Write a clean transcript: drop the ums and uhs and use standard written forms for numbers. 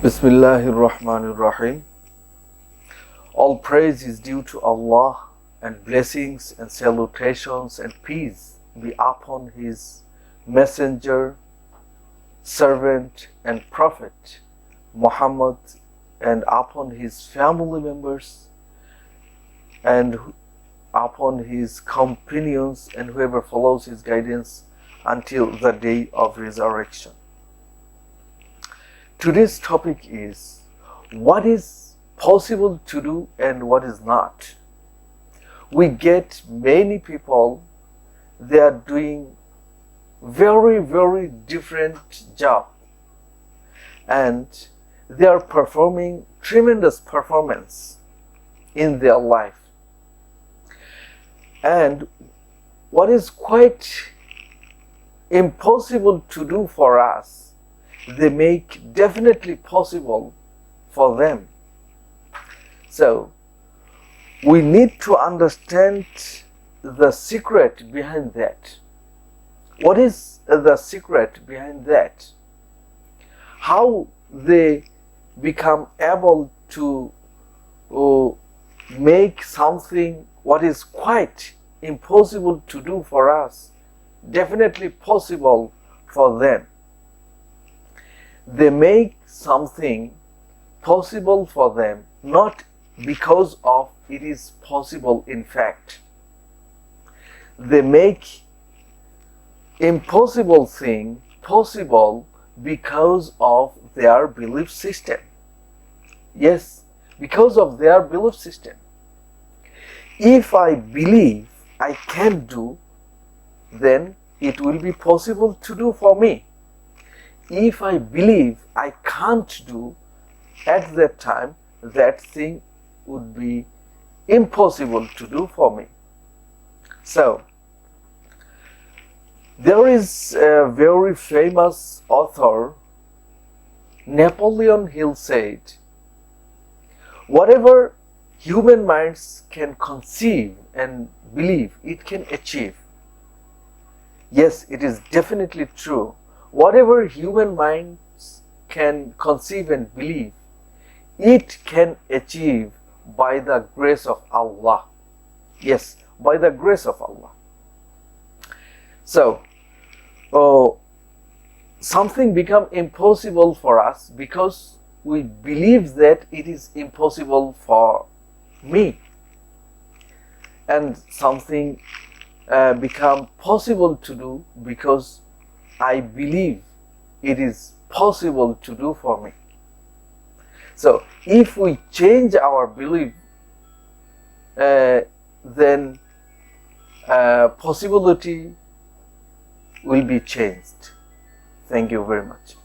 Bismillahir Rahmanir Rahim. All praise is due to Allah, and blessings and salutations and peace be upon His messenger, servant and prophet Muhammad, and upon his family members and upon his companions and whoever follows his guidance until the day of resurrection. Today's topic is what is possible to do and what is not. We get many people, they are doing very different job and they are performing tremendous performance in their life. And what is quite impossible to do for us, they make definitely possible for them. So we need to understand the secret behind that. What is the secret behind that? How they become able to make something what is quite impossible to do for us definitely possible for them. They make something possible for them not because of it is possible in fact. They make impossible thing possible because of their belief system. Yes, because of their belief system. If I believe I can do, then it will be possible to do for me. If I believe I can't do, at that time, that thing would be impossible to do for me. So, there is a very famous author, Napoleon Hill, said, whatever human minds can conceive and believe, it can achieve. Yes, it is definitely true. Whatever human minds can conceive and believe, it can achieve by the grace of Allah. Yes, by the grace of Allah. So, something become impossible for us because we believe that it is impossible for me, and something become possible to do because I believe it is possible to do for me. So if we change our belief, then possibility will be changed. Thank you very much.